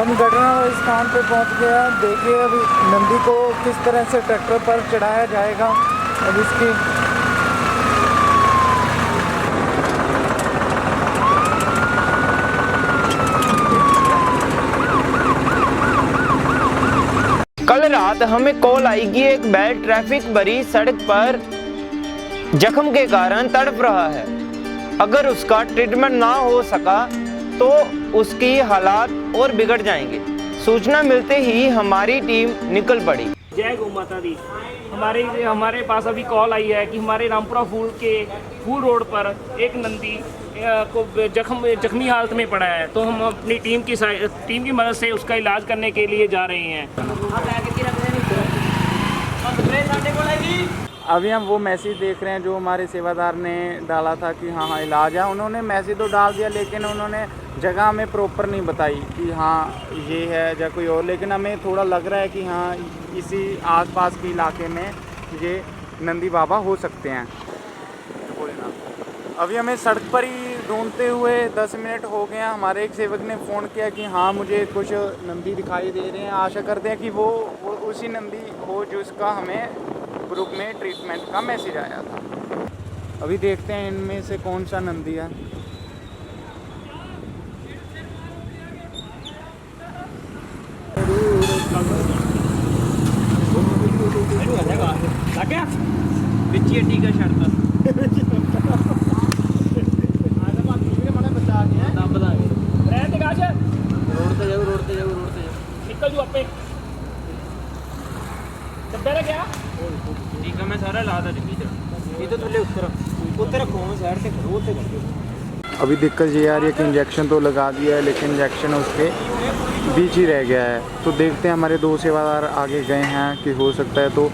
हम घटना स्थान पे पहुंच गए हैं। देखिए अभी नंदी को किस तरह से ट्रैक्टर पर चढ़ाया जाएगा। अब इसकी कल रात हमें कॉल आई कि एक बैल ट्रैफिक भरी सड़क पर जख्म के कारण तड़प रहा है। अगर उसका ट्रीटमेंट ना हो सका तो उसकी हालात और बिगड़ जाएंगे। सूचना मिलते ही हमारी टीम निकल पड़ी। जय गौ माता दी। हमारे पास अभी कॉल आई है कि हमारे रामपुरा फूल रोड पर एक नंदी को जख्मी हालत में पड़ा है, तो हम अपनी टीम की मदद से उसका इलाज करने के लिए जा रहे हैं। अभी हम वो मैसेज देख रहे हैं जो हमारे सेवादार ने डाला था कि हाँ इलाज है। उन्होंने मैसेज तो डाल दिया लेकिन उन्होंने जगह हमें प्रॉपर नहीं बताई कि हाँ ये है या कोई और, लेकिन हमें थोड़ा लग रहा है कि हाँ इसी आसपास के इलाके में ये नंदी बाबा हो सकते हैं। अभी हमें सड़क पर ही ढूंढते हुए 10 मिनट हो गए हैं। हमारे एक सेवक ने फ़ोन किया कि हाँ मुझे कुछ नंदी दिखाई दे रहे हैं। आशा करते हैं कि वो उसी नंदी हो जिसका हमें ग्रुप में ट्रीटमेंट का मैसेज आया था। अभी देखते हैं इनमें से कौन सा नंदी है। निकल जो अपे क्या ठीक है, मैं सारा ला दा ये तो थल्ले उत्तर रखो साइड से करो उत्ते करो। अभी दिक्कत ये आ रही है कि इंजेक्शन तो लगा दिया है लेकिन इंजेक्शन उसके बीच ही रह गया है। तो देखते हैं, हमारे 2 सेवादार आगे गए हैं कि हो सकता है तो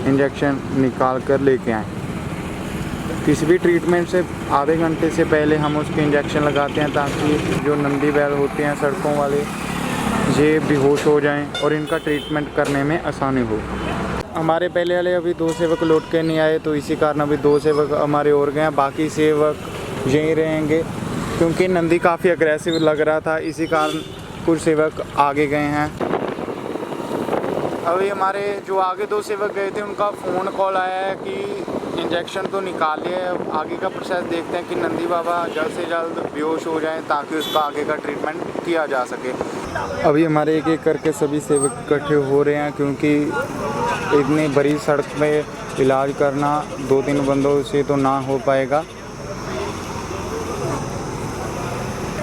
इंजेक्शन निकाल कर लेके आएँ। किसी भी ट्रीटमेंट से आधे घंटे से पहले हम उसके इंजेक्शन लगाते हैं ताकि जो नंदी बैल होते हैं सड़कों वाले ये बेहोश हो जाएं और इनका ट्रीटमेंट करने में आसानी हो। हमारे पहले वाले अभी 2 सेवक लौट के नहीं आए, तो इसी कारण अभी 2 सेवक हमारे और गए हैं। बाकी सेवक यहीं रहेंगे क्योंकि नंदी काफ़ी अग्रेसिव लग रहा था, इसी कारण कुछ सेवक आगे गए हैं। अभी हमारे जो आगे 2 सेवक गए थे उनका फ़ोन कॉल आया है कि इंजेक्शन तो निकाल लिया है। अब आगे का प्रोसेस देखते हैं कि नंदी बाबा जल्द से जल्द बेहोश हो जाएं ताकि उसका आगे का ट्रीटमेंट किया जा सके। अभी हमारे एक एक करके सभी सेवक इकट्ठे हो रहे हैं क्योंकि इतनी बड़ी सड़क में इलाज करना 2-3 बंदों से तो ना हो पाएगा।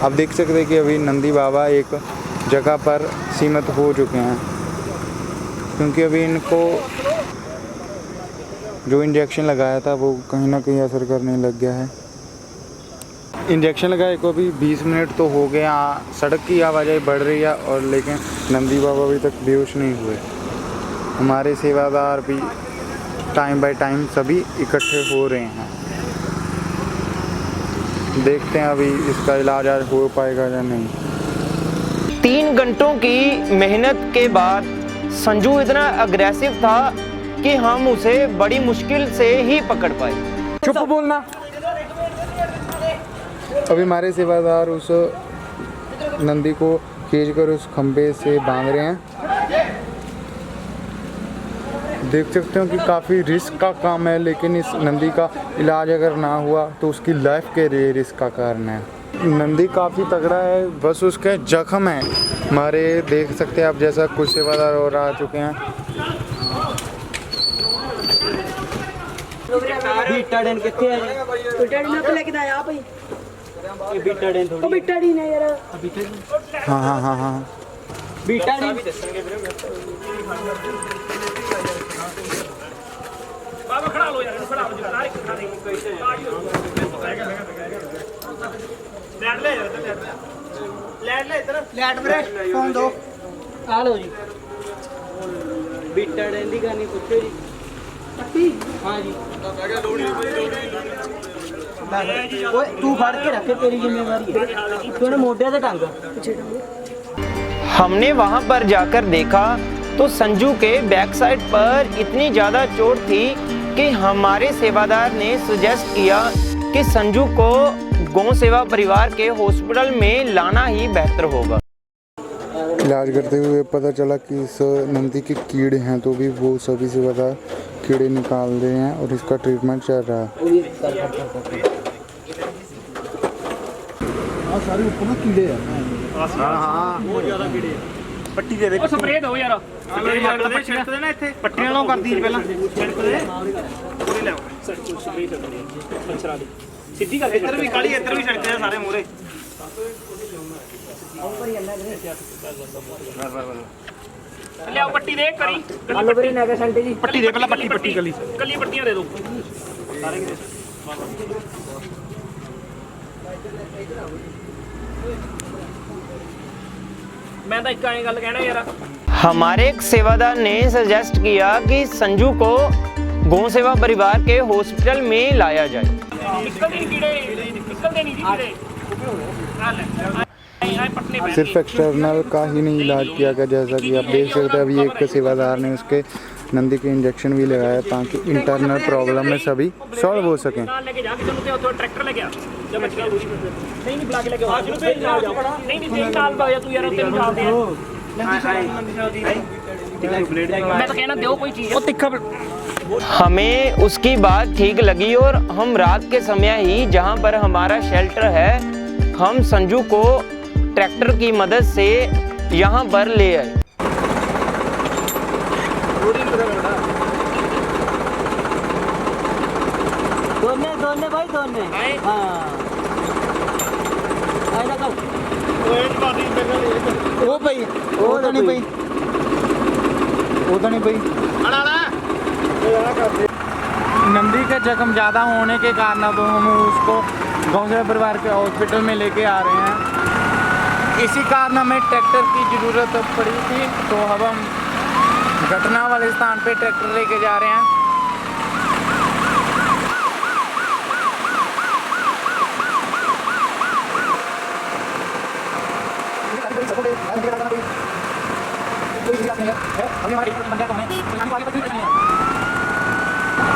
आप देख सकते हैं कि अभी नंदी बाबा एक जगह पर सीमित हो चुके हैं क्योंकि अभी इनको जो इंजेक्शन लगाया था वो कहीं ना कहीं असर करने लग गया है। इंजेक्शन लगाए को अभी 20 मिनट तो हो गए। सड़क की आवाजाही बढ़ रही है और लेकिन नंदी बाबा अभी तक बेहोश नहीं हुए। हमारे सेवादार भी टाइम बाय टाइम सभी इकट्ठे हो रहे हैं। देखते हैं अभी इसका इलाज आज हो पाएगा या नहीं। 3 घंटों की मेहनत के बाद संजू इतना अग्रेसिव था कि हम उसे बड़ी मुश्किल से ही पकड़ पाए। चुप बोलना। अभी हमारे सेवादार उस नंदी को खींचकर उस खंबे से बांध रहे हैं। देख सकते हो कि काफ़ी रिस्क का काम है, लेकिन इस नंदी का इलाज अगर ना हुआ तो उसकी लाइफ के लिए रिस्क का कारण है। नंदी काफ़ी तगड़ा है, बस उसके जख्म है हमारे देख सकते हैं आप, जैसा कुछ सेवादार और आ चुके हैं। बीटाडीन कितने है जी? बीटाडीन आप लेके आया आप ही। ये बीटाडीन थोड़ी। ओ बीटाडीन है यार। हाँ हाँ हाँ हाँ बीटाडीन। बाबा खड़ा लो यार, खड़ा हो जा। डायरेक्ट खड़ा नहीं कैसे लेट ले इधर लेट मेरे फोन दो। आ लो जी। बीटाडीन दी कहानी पूछो जी। पट्टी? हाँ जी। ओए तू फड़ के रखे, तेरी जिम्मेवारी है। तूने मोटे से टांगा। हमने वहां पर जाकर देखा तो संजू के बैक साइड पर इतनी ज़्यादा चोट थी कि हमारे सेवादार ने सजेस्ट किया कि संजू को गौ सेवा परिवार के हॉस्पिटल में लाना ही बेहतर होगा। इलाज करते हुए पता चला कि इस नंदी के कीड़े हैं, तो भी वो सभी से ज़्यादा कीड़े निकाल रहे हैं और इसका ट्रीटमेंट चल रहा है। सारे ऊपर ना कीड़े हैं। हाँ बहुत ज़्यादा कीड़े हैं। पट्टी दे दे। ਉਹ ਸਪਰੇਅ ਦਿਓ ਯਾਰ ਛਿੜਕ ਦੇ ਨਾ ਇੱਥੇ ਪੱਟੀਆਂ ਲਾਉ ਕਰਦੀ ਜੀ ਪਹਿਲਾਂ ਛਿੜਕ ਦੇ ਪੂਰੀ ਲੈ ਸਪਰੇਅ ਕਰਨੀ ਮੱਛਰਾਂ ਦੀ ਸਿੱਧੀ ਕਰਕੇ ਇੱਧਰ ਵੀ ਕਾਲੀ ਇੱਧਰ ਵੀ ਛਿੜਕਦੇ ਆ ਸਾਰੇ ਮੂਰੇ ਲਿਆਓ ਪੱਟੀ ਦੇ ਕਰੀ ਆਲੂ ਬਰੀ ਨਾ ਸੈਂਟੀ ਜੀ ਪੱਟੀ ਦੇ ਪਹਿਲਾਂ ਪੱਟੀ ਕੱਲੀ ਕੱਲੀ ਪੱਟੀਆਂ ਦੇ ਦਿਓ मैं तो एक गल कहना यार हमारे एक सेवादार ने सजेस्ट किया कि संजू को गौ सेवा परिवार के हॉस्पिटल में लाया जाए। सिर्फ एक्सटर्नल का ही नहीं इलाज किया गया, जैसा कि आप देख सकते हैं अभी एक सेवादार ने उसके नंदी के इंजेक्शन भी लगाया ताकि इंटरनल प्रॉब्लम में सभी सॉल्व हो सकें। ट्रैक्टर लेके आ नहीं बुला के लेके आओ नहीं नाल बाया तू यार उत्ते निकाल दे मैं तो कहना दो कोई चीज तिखा। हमें उसकी बात ठीक लगी और हम रात के समय ही जहां पर हमारा शेल्टर है हम संजू को ट्रैक्टर की मदद से यहां पर ले आए। दोने भाई दोने हाँ वो भाई वो तो नहीं भाई नंदी के जख्म ज़्यादा होने के कारण अब हम उसको गौ सेवा परिवार के हॉस्पिटल में लेके आ रहे हैं। इसी कारण हमें ट्रैक्टर की ज़रूरत पड़ी थी, तो अब हम घटना वाले स्थान पे ट्रैक्टर लेके जा रहे हैं।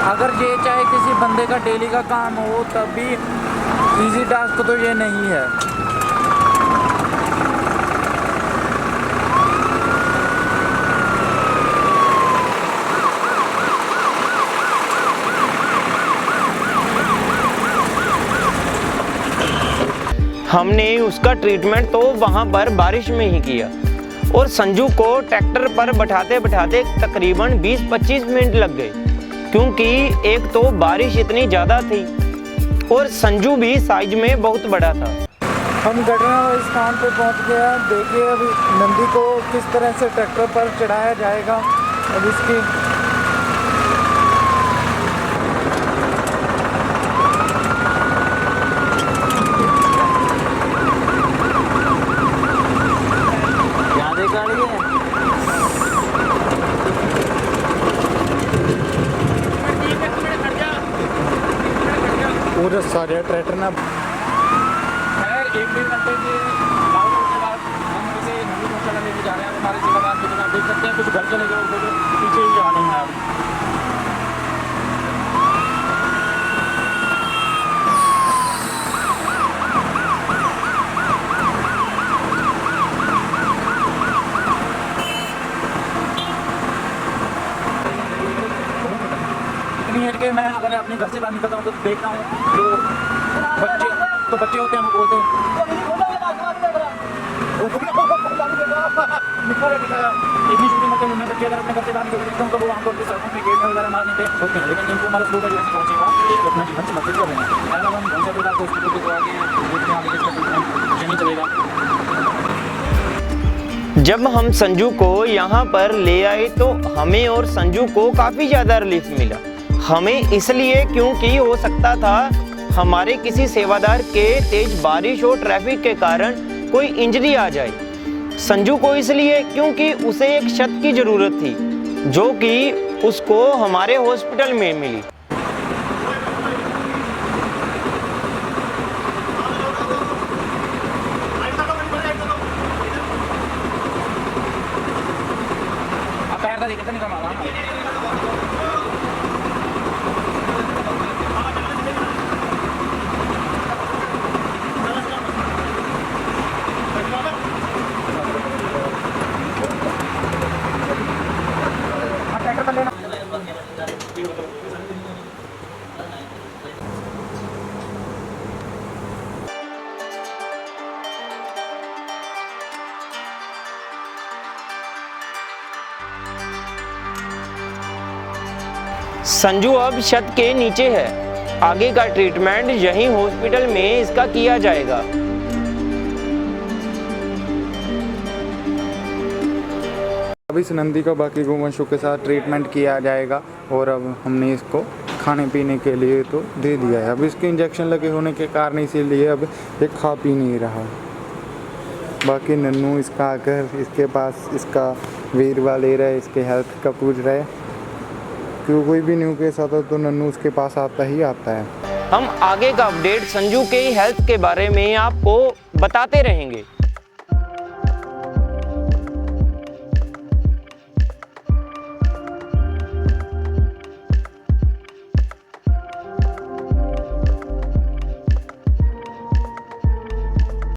अगर ये चाहे किसी बंदे का डेली का काम हो तब भी इजी टास्क तो ये नहीं है। हमने उसका ट्रीटमेंट तो वहां पर बारिश में ही किया और संजू को ट्रैक्टर पर बैठाते बैठाते तकरीबन 20-25 मिनट लग गए, क्योंकि एक तो बारिश इतनी ज़्यादा थी और संजू भी साइज में बहुत बड़ा था। हम घटना स्थान पर पहुंच गए हैं। देखिए अभी नंदी को किस तरह से ट्रैक्टर पर चढ़ाया जाएगा। अब इसकी पूरा सारे ट्रैक्टर ना खैर 1-1.5 घंटे के लाउड के बाद हम इसे नंदी पहुंचाने लेके जा रहे हैं। हमारे सेवादार को आप देख सकते हैं कुछ घर चले गए तो पीछे ही जा रहे हैं आप। कि मैं अगर अपने घर से बाहर निकलता हूँ तो देखता हूँ तो बच्चे होते हैं, वो बोलते हैं इतनी छोटी उम्र में बच्चे अगर अपने घर से बाहर निकलते हूँ तो वो आमतौर पर सड़कों पे गेट वगैरह मारने पे होते हैं, लेकिन जिनको हमारा स्कूल का जो पहुँचेगा तो अपना जीवन से मदद कर रहे हैं। अगर हम घर से बाहर हॉस्पिटल को आगे देखते हैं आगे इसका ट्रीटमेंट नहीं चलेगा। जब हम संजू को यहाँ पर ले आए तो हमें और संजू को काफ़ी ज़्यादा रिलीफ मिला। हमें इसलिए क्योंकि हो सकता था हमारे किसी सेवादार के तेज बारिश और ट्रैफिक के कारण कोई इंजरी आ जाए। संजू को इसलिए क्योंकि उसे एक छत की ज़रूरत थी जो कि उसको हमारे हॉस्पिटल में मिली। संजू अब छत के नीचे है। आगे का ट्रीटमेंट यहीं हॉस्पिटल में इसका किया जाएगा। अब इस नंदी का बाकी गोवंशों के साथ ट्रीटमेंट किया जाएगा और अब हमने इसको खाने पीने के लिए तो दे दिया है। अब इसके इंजेक्शन लगे होने के कारण इसीलिए अब ये खा पी नहीं रहा। बाकी नन्नू इसका आकर इसके पास इसका वेरवा ले रहा है, इसके हेल्थ का पूछ रहा है। क्यों कोई भी न्यू केस आता है तो नन्नू उसके पास आता ही आता है। हम आगे का अपडेट संजू के हेल्थ के बारे में आपको बताते रहेंगे।